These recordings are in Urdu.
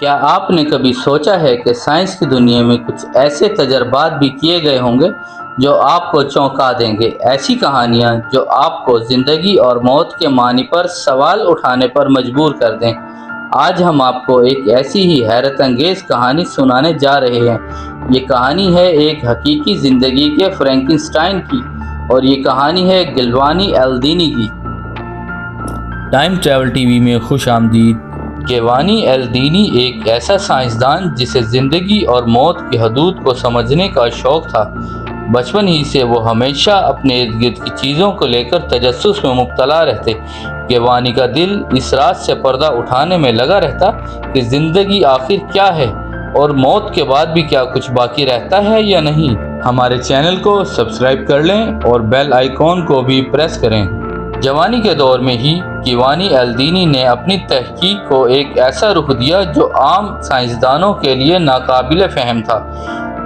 کیا آپ نے کبھی سوچا ہے کہ سائنس کی دنیا میں کچھ ایسے تجربات بھی کیے گئے ہوں گے جو آپ کو چونکا دیں گے؟ ایسی کہانیاں جو آپ کو زندگی اور موت کے معنی پر سوال اٹھانے پر مجبور کر دیں۔ آج ہم آپ کو ایک ایسی ہی حیرت انگیز کہانی سنانے جا رہے ہیں۔ یہ کہانی ہے ایک حقیقی زندگی کے فرینکنسٹائن کی، اور یہ کہانی ہے گیوانی ایلدینی کی۔ ٹائم ٹریول ٹی وی میں خوش آمدید۔ گیوانی ایلدینی ایک ایسا سائنسدان جسے زندگی اور موت کی حدود کو سمجھنے کا شوق تھا۔ بچپن ہی سے وہ ہمیشہ اپنے ارد گرد کی چیزوں کو لے کر تجسس میں مبتلا رہتے۔ گیوانی کا دل اس راز سے پردہ اٹھانے میں لگا رہتا کہ زندگی آخر کیا ہے اور موت کے بعد بھی کیا کچھ باقی رہتا ہے یا نہیں۔ ہمارے چینل کو سبسکرائب کر لیں اور بیل آئیکن کو بھی پریس کریں۔ جوانی کے دور میں ہی گیوانی ایلدینی نے اپنی تحقیق کو ایک ایسا رخ دیا جو عام سائنسدانوں کے لیے ناقابل فہم تھا۔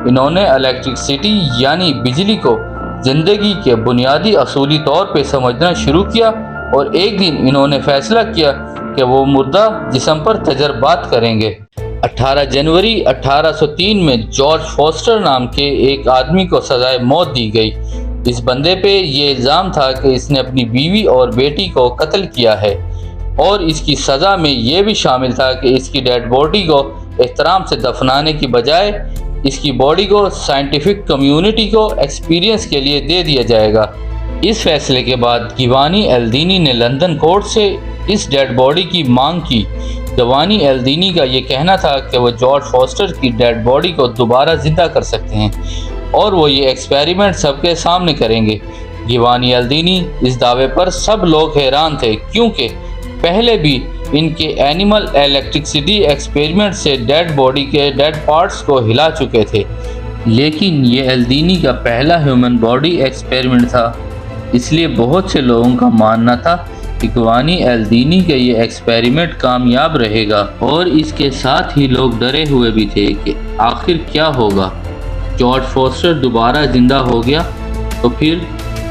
انہوں نے الیکٹرسٹی یعنی بجلی کو زندگی کے بنیادی اصولی طور پہ سمجھنا شروع کیا، اور ایک دن انہوں نے فیصلہ کیا کہ وہ مردہ جسم پر تجربات کریں گے۔ 18 جنوری 1803 میں جارج فوسٹر نام کے ایک آدمی کو سزائے موت دی گئی۔ اس بندے پہ یہ الزام تھا کہ اس نے اپنی بیوی اور بیٹی کو قتل کیا ہے، اور اس کی سزا میں یہ بھی شامل تھا کہ اس کی ڈیڈ باڈی کو احترام سے دفنانے کی بجائے اس کی باڈی کو سائنٹیفک کمیونٹی کو ایکسپیرینس کے لیے دے دیا جائے گا۔ اس فیصلے کے بعد گیوانی ایلدینی نے لندن کورٹ سے اس ڈیڈ باڈی کی مانگ کی۔ گیوانی ایلدینی کا یہ کہنا تھا کہ وہ جارج فوسٹر کی ڈیڈ باڈی کو دوبارہ زندہ کر سکتے ہیں، اور وہ یہ ایکسپیریمنٹ سب کے سامنے کریں گے۔ گیوانی ایلدینی اس دعوے پر سب لوگ حیران تھے، کیونکہ پہلے بھی ان کے اینیمل الیکٹرسٹی ایکسپیریمنٹ سے ڈیڈ باڈی کے ڈیڈ پارٹس کو ہلا چکے تھے، لیکن یہ ایلدینی کا پہلا ہیومن باڈی ایکسپیریمنٹ تھا۔ اس لیے بہت سے لوگوں کا ماننا تھا کہ گیوانی ایلدینی کا یہ ایکسپیریمنٹ کامیاب رہے گا، اور اس کے ساتھ ہی لوگ ڈرے ہوئے بھی تھے کہ آخر کیا ہوگا۔ جارج فوسٹر دوبارہ زندہ ہو گیا تو پھر؟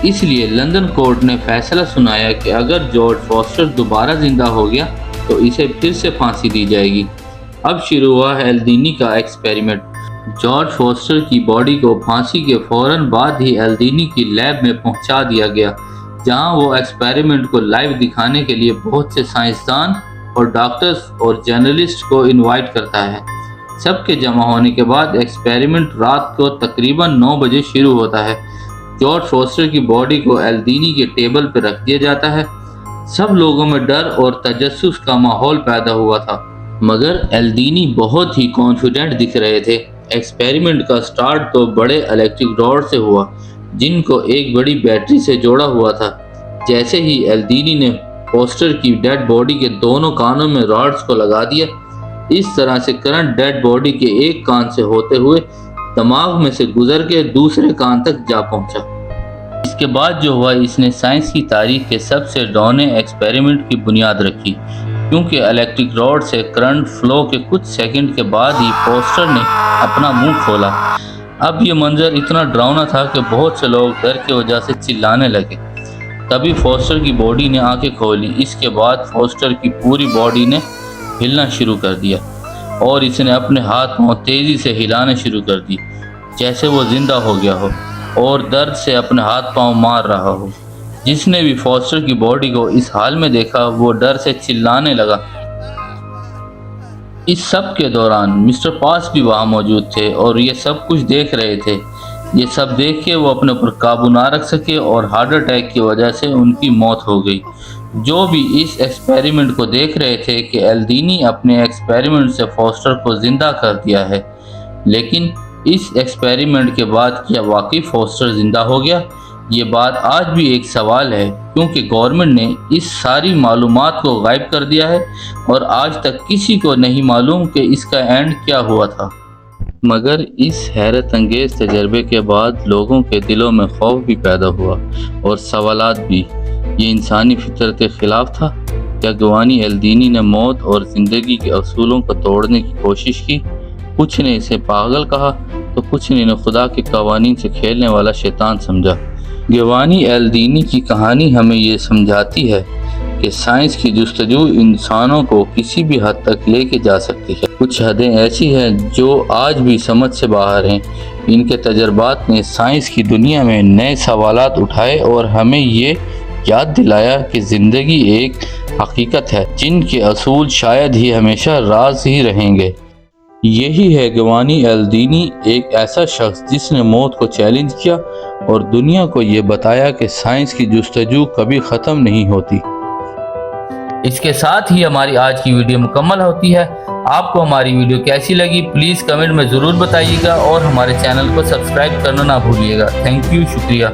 اس لیے لندن کورٹ نے فیصلہ سنایا کہ اگر جارج فوسٹر دوبارہ زندہ ہو گیا تو اسے پھر سے پھانسی دی جائے گی۔ اب شروع ہوا ایلدینی کا ایکسپیریمنٹ۔ جارج فوسٹر کی باڈی کو پھانسی کے فوراً بعد ہی ایلدینی کی لیب میں پہنچا دیا گیا، جہاں وہ ایکسپیریمنٹ کو لائیو دکھانے کے لیے بہت سے سائنسدان اور ڈاکٹرز اور جرنلسٹ کو انوائٹ کرتا ہے۔ سب کے جمع ہونے کے بعد ایکسپیریمنٹ رات کو تقریباً 9 بجے شروع ہوتا ہے۔ جارج فوسٹر کی باڈی کو ایلدینی کے ٹیبل پہ رکھ دیا جاتا ہے۔ سب لوگوں میں ڈر اور تجسس کا ماحول پیدا ہوا تھا، مگر ایلدینی بہت ہی کانفیڈنٹ دکھ رہے تھے۔ ایکسپیریمنٹ کا سٹارٹ تو بڑے الیکٹرک راڈ سے ہوا، جن کو ایک بڑی بیٹری سے جوڑا ہوا تھا۔ جیسے ہی ایلدینی نے فوسٹر کی ڈیڈ باڈی کے دونوں کانوں میں راڈز کو لگا دیا، اس طرح سے کرنٹ ڈیڈ باڈی کے ایک کان سے ہوتے ہوئے دماغ میں سے گزر کے دوسرے کان تک جا پہنچا۔ اس کے بعد جو ہوا، اس نے سائنس کی تاریخ کے سب سے ڈراؤنے ایکسپیریمنٹ کی بنیاد رکھی، کیونکہ الیکٹرک راڈ سے کرنٹ فلو کے کچھ سیکنڈ کے بعد ہی فوسٹر نے اپنا منہ کھولا۔ اب یہ منظر اتنا ڈراؤنا تھا کہ بہت سے لوگ ڈر کی وجہ سے چلانے لگے۔ تبھی فوسٹر کی باڈی نے آنکھیں کھولی۔ اس کے بعد فوسٹر کی پوری باڈی نے ہلنا شروع کر دیا، اور اس نے اپنے ہاتھ پاؤں تیزی سے ہلانے شروع کر دی، جیسے وہ زندہ ہو گیا ہو اور درد سے اپنے ہاتھ پاؤں مار رہا ہو۔ جس نے بھی فوسٹر کی باڈی کو اس حال میں دیکھا، وہ ڈر سے چلانے لگا۔ اس سب کے دوران مسٹر پاس بھی وہاں موجود تھے، اور یہ سب کچھ دیکھ رہے تھے۔ یہ سب دیکھ کے وہ اپنے پر قابو نہ رکھ سکے، اور ہارٹ اٹیک کی وجہ سے ان کی موت ہو گئی۔ جو بھی اس ایکسپیریمنٹ کو دیکھ رہے تھے کہ ایلدینی اپنے ایکسپیریمنٹ سے فوسٹر کو زندہ کر دیا ہے، لیکن اس ایکسپیریمنٹ کے بعد کیا واقعی فوسٹر زندہ ہو گیا؟ یہ بات آج بھی ایک سوال ہے، کیونکہ گورنمنٹ نے اس ساری معلومات کو غائب کر دیا ہے، اور آج تک کسی کو نہیں معلوم کہ اس کا اینڈ کیا ہوا تھا۔ مگر اس حیرت انگیز تجربے کے بعد لوگوں کے دلوں میں خوف بھی پیدا ہوا، اور سوالات بھی۔ یہ انسانی فطرت کے خلاف تھا؟ کیا گیوانی ایلدینی نے موت اور زندگی کے اصولوں کو توڑنے کی کوشش کی؟ کچھ نے اسے پاگل کہا تو کچھ نے خدا کے قوانین سے کھیلنے والا شیطان سمجھا۔ گیوانی ایلدینی کی کہانی ہمیں یہ سمجھاتی ہے کہ سائنس کی جستجو انسانوں کو کسی بھی حد تک لے کے جا سکتی ہے۔ کچھ حدیں ایسی ہیں جو آج بھی سمجھ سے باہر ہیں۔ ان کے تجربات نے سائنس کی دنیا میں نئے سوالات اٹھائے اور ہمیں یہ یاد دلایا کہ زندگی ایک حقیقت ہے جن کے اصول شاید ہی ہمیشہ راز ہی رہیں گے۔ یہی ہے گوانی الدینی، ایک ایسا شخص جس نے موت کو چیلنج کیا اور دنیا کو یہ بتایا کہ سائنس کی جستجو کبھی ختم نہیں ہوتی۔ اس کے ساتھ ہی ہماری آج کی ویڈیو مکمل ہوتی ہے۔ آپ کو ہماری ویڈیو کیسی لگی پلیز کمنٹ میں ضرور بتائیے گا اور ہمارے چینل کو سبسکرائب کرنا نہ بھولیے گا۔ تھینک یو، شکریہ۔